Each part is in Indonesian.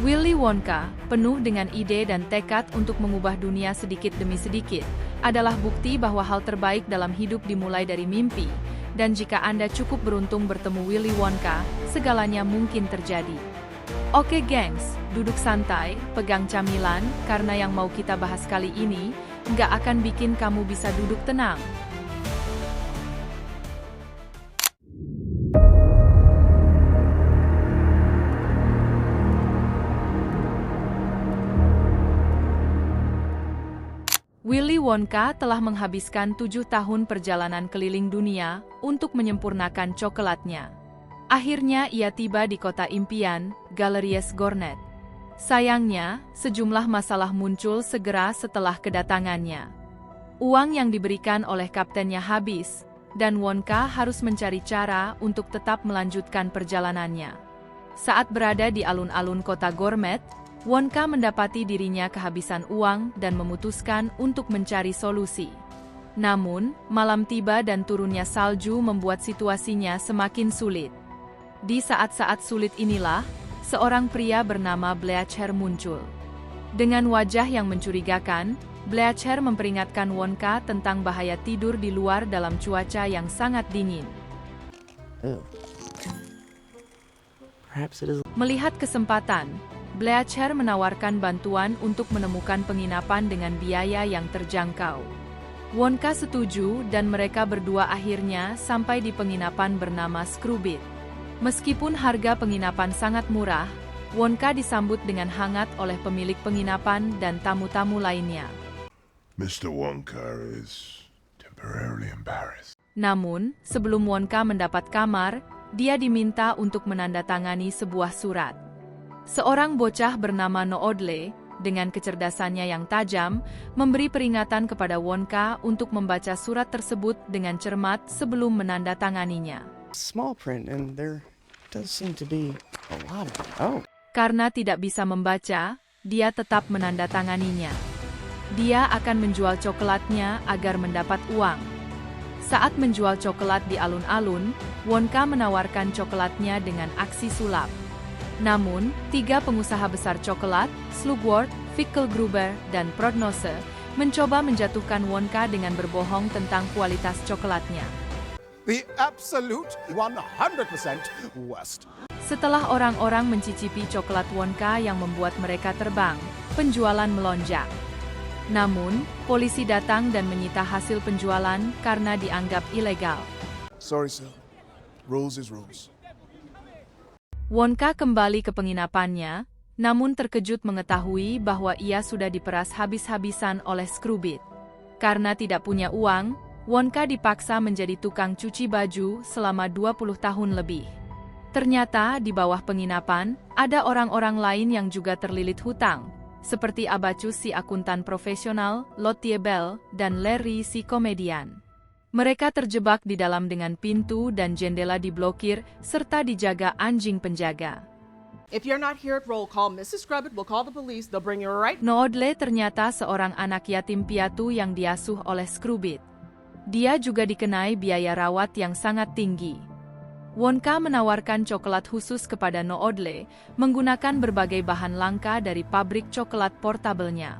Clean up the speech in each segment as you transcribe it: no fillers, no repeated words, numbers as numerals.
Willy Wonka, penuh dengan ide dan tekad untuk mengubah dunia sedikit demi sedikit, adalah bukti bahwa hal terbaik dalam hidup dimulai dari mimpi, dan jika Anda cukup beruntung bertemu Willy Wonka, segalanya mungkin terjadi. Oke gengs, duduk santai, pegang camilan, karena yang mau kita bahas kali ini, nggak akan bikin kamu bisa duduk tenang. Willy Wonka telah menghabiskan 7 tahun perjalanan keliling dunia untuk menyempurnakan coklatnya. Akhirnya ia tiba di kota impian, Galeries Gourmet. Sayangnya, sejumlah masalah muncul segera setelah kedatangannya. Uang yang diberikan oleh kaptennya habis, dan Wonka harus mencari cara untuk tetap melanjutkan perjalanannya. Saat berada di alun-alun kota Gourmet, Wonka mendapati dirinya kehabisan uang dan memutuskan untuk mencari solusi. Namun, malam tiba dan turunnya salju membuat situasinya semakin sulit. Di saat-saat sulit inilah, seorang pria bernama Bleacher muncul. Dengan wajah yang mencurigakan, Bleacher memperingatkan Wonka tentang bahaya tidur di luar dalam cuaca yang sangat dingin. Melihat kesempatan, Bleacher menawarkan bantuan untuk menemukan penginapan dengan biaya yang terjangkau. Wonka setuju dan mereka berdua akhirnya sampai di penginapan bernama Screwbit. Meskipun harga penginapan sangat murah, Wonka disambut dengan hangat oleh pemilik penginapan dan tamu-tamu lainnya. Mr. Wonka is temporarily embarrassed. Namun, sebelum Wonka mendapat kamar, dia diminta untuk menandatangani sebuah surat. Seorang bocah bernama Noodle, dengan kecerdasannya yang tajam, memberi peringatan kepada Wonka untuk membaca surat tersebut dengan cermat sebelum menandatanganinya. Small print and there does seem to be a lot of it. Oh. Karena tidak bisa membaca, dia tetap menandatanganinya. Dia akan menjual coklatnya agar mendapat uang. Saat menjual coklat di alun-alun, Wonka menawarkan coklatnya dengan aksi sulap. Namun, 3 pengusaha besar coklat, Slugworth, Fickelgruber, dan Prodnose, mencoba menjatuhkan Wonka dengan berbohong tentang kualitas coklatnya. The absolute 100% worst. Setelah orang-orang mencicipi coklat Wonka yang membuat mereka terbang, penjualan melonjak. Namun, polisi datang dan menyita hasil penjualan karena dianggap ilegal. Sorry, sir. Rules is rules. Wonka kembali ke penginapannya, namun terkejut mengetahui bahwa ia sudah diperas habis-habisan oleh Screwbit. Karena tidak punya uang, Wonka dipaksa menjadi tukang cuci baju selama 20 tahun lebih. Ternyata di bawah penginapan, ada orang-orang lain yang juga terlilit hutang, seperti Abacus si akuntan profesional, Lottie Bell, dan Larry si komedian. Mereka terjebak di dalam dengan pintu dan jendela diblokir, serta dijaga anjing penjaga. If you're not here at roll call, Mrs. Scrubbit will call the police. They'll bring you right. Noodle ternyata seorang anak yatim piatu yang diasuh oleh Screwbit. Dia juga dikenai biaya rawat yang sangat tinggi. Wonka menawarkan coklat khusus kepada Noodle, menggunakan berbagai bahan langka dari pabrik coklat portabelnya.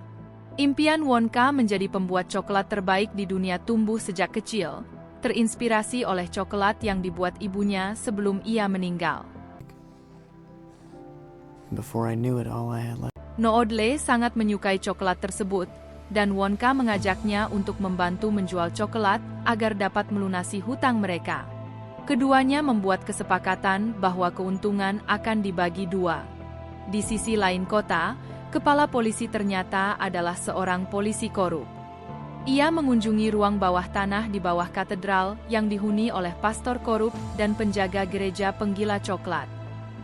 Impian Wonka menjadi pembuat coklat terbaik di dunia tumbuh sejak kecil, terinspirasi oleh coklat yang dibuat ibunya sebelum ia meninggal. Before I knew it, all I had left. Noodle sangat menyukai coklat tersebut, dan Wonka mengajaknya untuk membantu menjual coklat agar dapat melunasi hutang mereka. Keduanya membuat kesepakatan bahwa keuntungan akan dibagi 2. Di sisi lain kota, kepala polisi ternyata adalah seorang polisi korup. Ia mengunjungi ruang bawah tanah di bawah katedral yang dihuni oleh pastor korup dan penjaga gereja penggila coklat.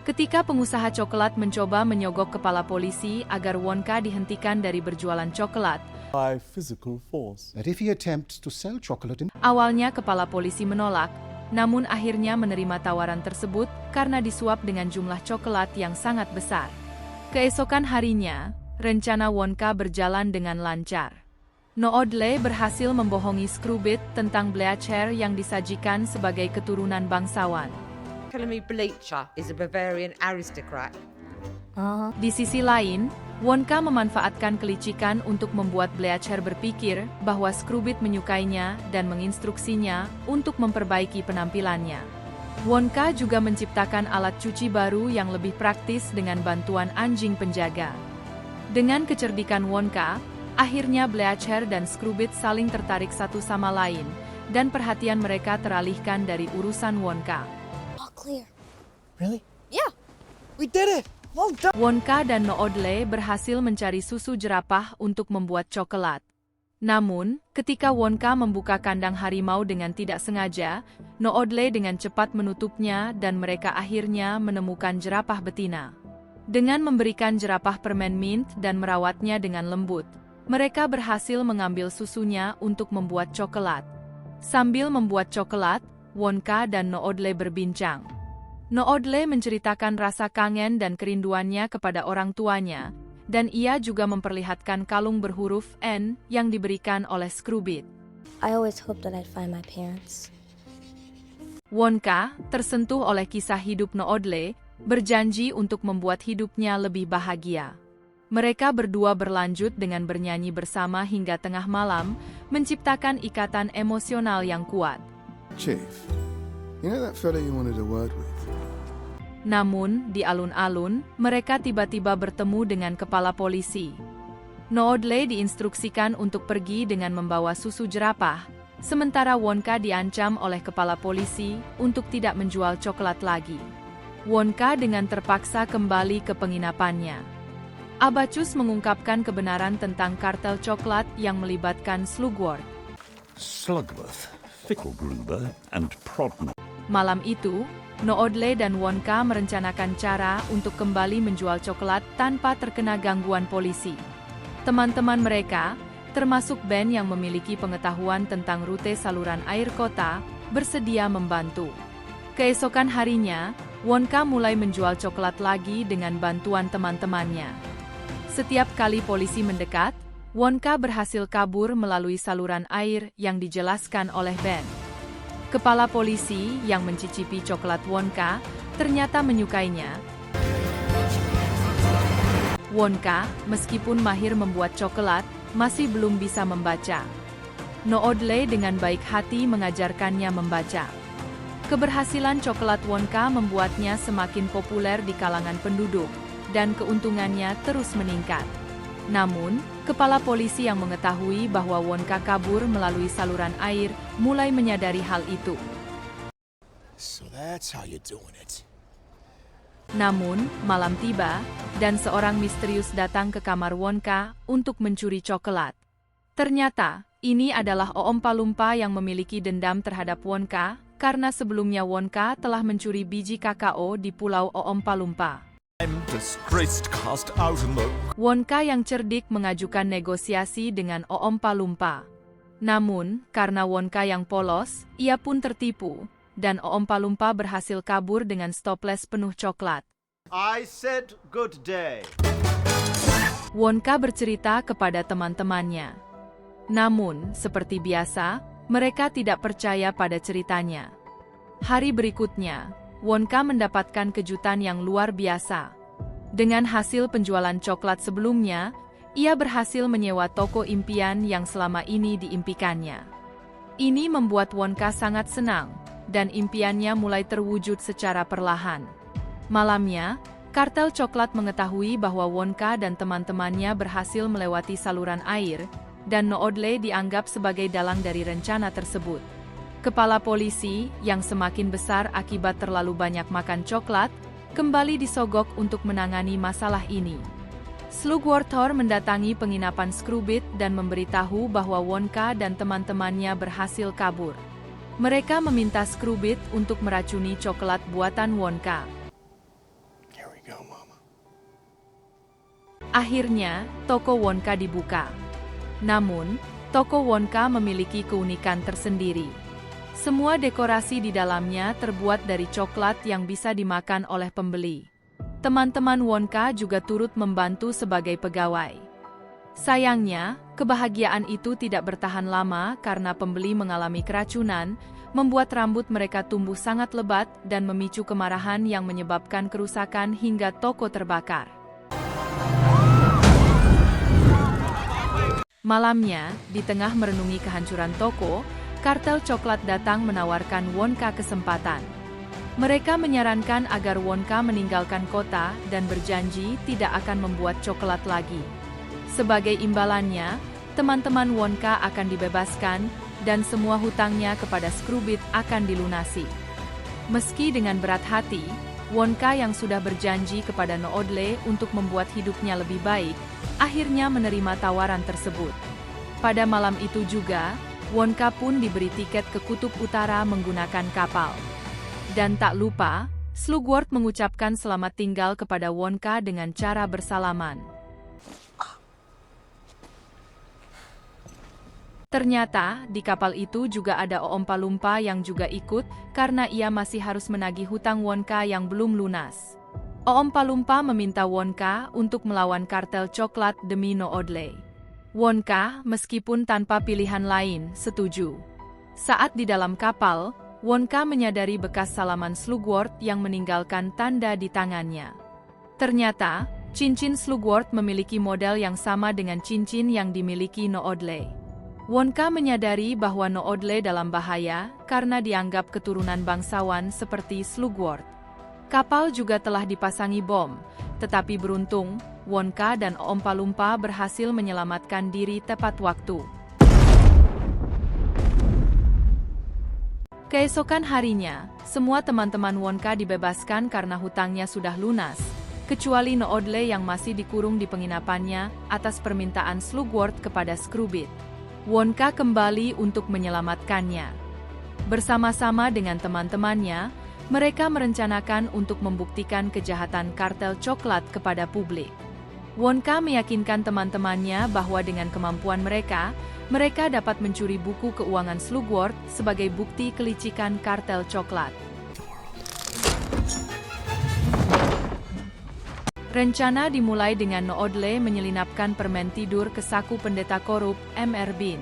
Ketika pengusaha coklat mencoba menyogok kepala polisi agar Wonka dihentikan dari berjualan coklat, By physical force. That if he attempts to sell chocolate in awalnya kepala polisi menolak, namun akhirnya menerima tawaran tersebut karena disuap dengan jumlah coklat yang sangat besar. Keesokan harinya, rencana Wonka berjalan dengan lancar. Noodle berhasil membohongi Screwbit tentang Bleacher yang disajikan sebagai keturunan bangsawan. Telling me Bleacher is a Bavarian aristocrat. Di sisi lain, Wonka memanfaatkan kelicikan untuk membuat Bleacher berpikir bahwa Screwbit menyukainya dan menginstruksinya untuk memperbaiki penampilannya. Wonka juga menciptakan alat cuci baru yang lebih praktis dengan bantuan anjing penjaga. Dengan kecerdikan Wonka, akhirnya Bleacher dan Screwbit saling tertarik satu sama lain, dan perhatian mereka teralihkan dari urusan Wonka. All clear. Really? Yeah. We did it! Well done! Wonka dan Noodle berhasil mencari susu jerapah untuk membuat coklat. Namun, ketika Wonka membuka kandang harimau dengan tidak sengaja, Noodle dengan cepat menutupnya dan mereka akhirnya menemukan jerapah betina. Dengan memberikan jerapah permen mint dan merawatnya dengan lembut, mereka berhasil mengambil susunya untuk membuat coklat. Sambil membuat coklat, Wonka dan Noodle berbincang. Noodle menceritakan rasa kangen dan kerinduannya kepada orang tuanya, dan ia juga memperlihatkan kalung berhuruf N yang diberikan oleh Screwbit. I always hoped that I'd find my parents. Wonka, tersentuh oleh kisah hidup Noodle, berjanji untuk membuat hidupnya lebih bahagia. Mereka berdua berlanjut dengan bernyanyi bersama hingga tengah malam, menciptakan ikatan emosional yang kuat. Chief, you know that fella you wanted a word with? Namun, di alun-alun, mereka tiba-tiba bertemu dengan kepala polisi. Noodle diinstruksikan untuk pergi dengan membawa susu jerapah, sementara Wonka diancam oleh kepala polisi untuk tidak menjual coklat lagi. Wonka dengan terpaksa kembali ke penginapannya. Abacus mengungkapkan kebenaran tentang kartel coklat yang melibatkan Slugworth. Slugworth, Fickelgruber, and Prodner. Malam itu, Noodle dan Wonka merencanakan cara untuk kembali menjual coklat tanpa terkena gangguan polisi. Teman-teman mereka, termasuk Ben yang memiliki pengetahuan tentang rute saluran air kota, bersedia membantu. Keesokan harinya, Wonka mulai menjual coklat lagi dengan bantuan teman-temannya. Setiap kali polisi mendekat, Wonka berhasil kabur melalui saluran air yang dijelaskan oleh Ben. Kepala polisi yang mencicipi coklat Wonka ternyata menyukainya. Wonka, meskipun mahir membuat coklat, masih belum bisa membaca. Noodle dengan baik hati mengajarkannya membaca. Keberhasilan coklat Wonka membuatnya semakin populer di kalangan penduduk, dan keuntungannya terus meningkat. Namun, kepala polisi yang mengetahui bahwa Wonka kabur melalui saluran air mulai menyadari hal itu. So that's how you're doing it. Namun, malam tiba, dan seorang misterius datang ke kamar Wonka untuk mencuri coklat. Ternyata, ini adalah Oompa Loompa yang memiliki dendam terhadap Wonka, karena sebelumnya Wonka telah mencuri biji kakao di pulau Oompa Loompa. Wonka yang cerdik mengajukan negosiasi dengan Oompa Loompa. Namun, karena Wonka yang polos, ia pun tertipu, dan Oompa Loompa berhasil kabur dengan stoples penuh coklat. I said good day. Wonka bercerita kepada teman-temannya. Namun, seperti biasa, mereka tidak percaya pada ceritanya. Hari berikutnya, Wonka mendapatkan kejutan yang luar biasa. Dengan hasil penjualan coklat sebelumnya, ia berhasil menyewa toko impian yang selama ini diimpikannya. Ini membuat Wonka sangat senang, dan impiannya mulai terwujud secara perlahan. Malamnya, kartel coklat mengetahui bahwa Wonka dan teman-temannya berhasil melewati saluran air, dan Noodle dianggap sebagai dalang dari rencana tersebut. Kepala polisi, yang semakin besar akibat terlalu banyak makan coklat, kembali disogok untuk menangani masalah ini. Slugworth mendatangi penginapan Screwbit dan memberitahu bahwa Wonka dan teman-temannya berhasil kabur. Mereka meminta Screwbit untuk meracuni coklat buatan Wonka. Here we go, Mama. Akhirnya, toko Wonka dibuka. Namun, toko Wonka memiliki keunikan tersendiri. Semua dekorasi di dalamnya terbuat dari coklat yang bisa dimakan oleh pembeli. Teman-teman Wonka juga turut membantu sebagai pegawai. Sayangnya, kebahagiaan itu tidak bertahan lama karena pembeli mengalami keracunan, membuat rambut mereka tumbuh sangat lebat dan memicu kemarahan yang menyebabkan kerusakan hingga toko terbakar. Malamnya, di tengah merenungi kehancuran toko, kartel coklat datang menawarkan Wonka kesempatan. Mereka menyarankan agar Wonka meninggalkan kota dan berjanji tidak akan membuat coklat lagi. Sebagai imbalannya, teman-teman Wonka akan dibebaskan dan semua hutangnya kepada Screwbit akan dilunasi. Meski dengan berat hati, Wonka yang sudah berjanji kepada Noodle untuk membuat hidupnya lebih baik, akhirnya menerima tawaran tersebut. Pada malam itu juga, Wonka pun diberi tiket ke Kutub Utara menggunakan kapal. Dan tak lupa, Slugworth mengucapkan selamat tinggal kepada Wonka dengan cara bersalaman. Ternyata, di kapal itu juga ada Oompa Loompa yang juga ikut, karena ia masih harus menagih hutang Wonka yang belum lunas. Oompa Loompa meminta Wonka untuk melawan kartel coklat demi Noodle. Wonka, meskipun tanpa pilihan lain, setuju. Saat di dalam kapal, Wonka menyadari bekas salaman Slugworth yang meninggalkan tanda di tangannya. Ternyata, cincin Slugworth memiliki model yang sama dengan cincin yang dimiliki Noodle. Wonka menyadari bahwa Noodle dalam bahaya karena dianggap keturunan bangsawan seperti Slugworth. Kapal juga telah dipasangi bom, tetapi beruntung, Wonka dan Oompa Loompa berhasil menyelamatkan diri tepat waktu. Keesokan harinya, semua teman-teman Wonka dibebaskan karena hutangnya sudah lunas, kecuali Noodle yang masih dikurung di penginapannya atas permintaan Slugworth kepada Screwbit. Wonka kembali untuk menyelamatkannya. Bersama-sama dengan teman-temannya, mereka merencanakan untuk membuktikan kejahatan kartel coklat kepada publik. Wonka meyakinkan teman-temannya bahwa dengan kemampuan mereka dapat mencuri buku keuangan Slugworth sebagai bukti kelicikan kartel coklat. Rencana dimulai dengan Noodle menyelinapkan permen tidur ke saku pendeta korup, Mr. Bean.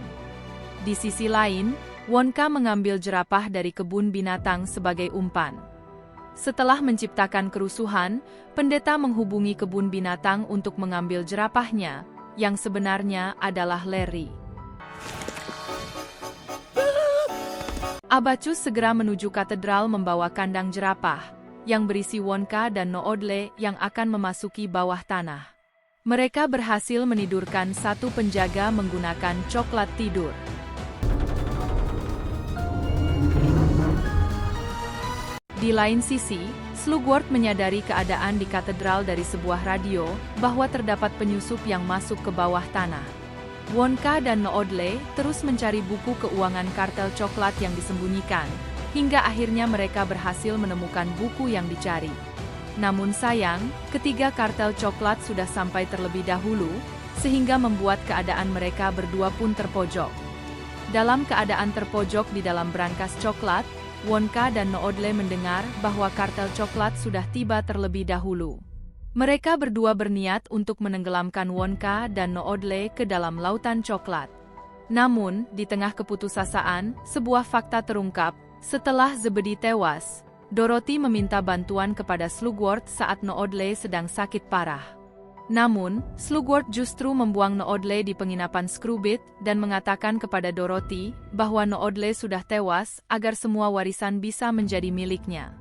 Di sisi lain, Wonka mengambil jerapah dari kebun binatang sebagai umpan. Setelah menciptakan kerusuhan, pendeta menghubungi kebun binatang untuk mengambil jerapahnya, yang sebenarnya adalah Larry. Abacus segera menuju katedral membawa kandang jerapah, yang berisi Wonka dan Noodle yang akan memasuki bawah tanah. Mereka berhasil menidurkan satu penjaga menggunakan coklat tidur. Di lain sisi, Slugworth menyadari keadaan di katedral dari sebuah radio, bahwa terdapat penyusup yang masuk ke bawah tanah. Wonka dan Noodle terus mencari buku keuangan kartel coklat yang disembunyikan, hingga akhirnya mereka berhasil menemukan buku yang dicari. Namun sayang, ketiga kartel coklat sudah sampai terlebih dahulu, sehingga membuat keadaan mereka berdua pun terpojok. Dalam keadaan terpojok di dalam brankas coklat, Wonka dan Noodle mendengar bahwa kartel coklat sudah tiba terlebih dahulu. Mereka berdua berniat untuk menenggelamkan Wonka dan Noodle ke dalam lautan coklat. Namun, di tengah keputusasaan, sebuah fakta terungkap. Setelah Zebedee tewas, Dorothy meminta bantuan kepada Slugworth saat Noodle sedang sakit parah. Namun, Slugworth justru membuang Noodle di penginapan Screwbit dan mengatakan kepada Dorothy bahwa Noodle sudah tewas agar semua warisan bisa menjadi miliknya.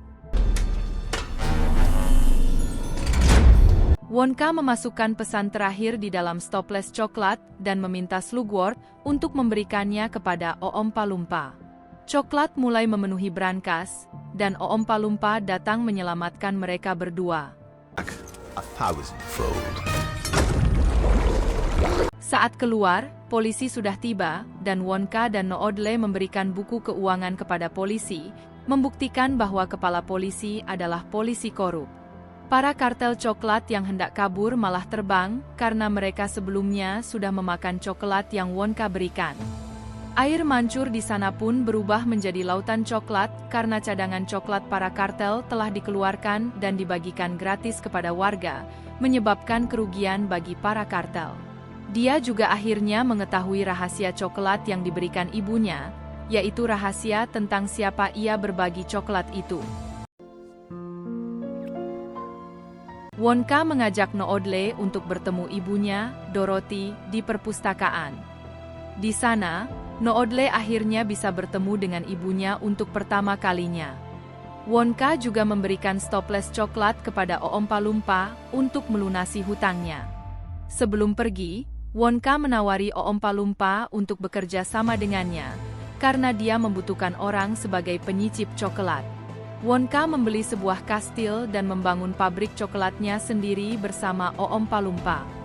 Wonka memasukkan pesan terakhir di dalam stoples coklat dan meminta Slugworth untuk memberikannya kepada Oompa Loompa. Coklat mulai memenuhi brankas, dan Oompa Loompa datang menyelamatkan mereka berdua. Saat keluar, polisi sudah tiba, dan Wonka dan Noodle memberikan buku keuangan kepada polisi, membuktikan bahwa kepala polisi adalah polisi korup. Para kartel coklat yang hendak kabur malah terbang, karena mereka sebelumnya sudah memakan coklat yang Wonka berikan. Air mancur di sana pun berubah menjadi lautan coklat karena cadangan coklat para kartel telah dikeluarkan dan dibagikan gratis kepada warga, menyebabkan kerugian bagi para kartel. Dia juga akhirnya mengetahui rahasia coklat yang diberikan ibunya, yaitu rahasia tentang siapa ia berbagi coklat itu. Wonka mengajak Noodle untuk bertemu ibunya, Dorothy, di perpustakaan. Di sana, Noodle akhirnya bisa bertemu dengan ibunya untuk pertama kalinya. Wonka juga memberikan stopless coklat kepada Oompa Loompa untuk melunasi hutangnya. Sebelum pergi, Wonka menawari Oompa Loompa untuk bekerja sama dengannya, karena dia membutuhkan orang sebagai penyicip coklat. Wonka membeli sebuah kastil dan membangun pabrik coklatnya sendiri bersama Oompa Loompa.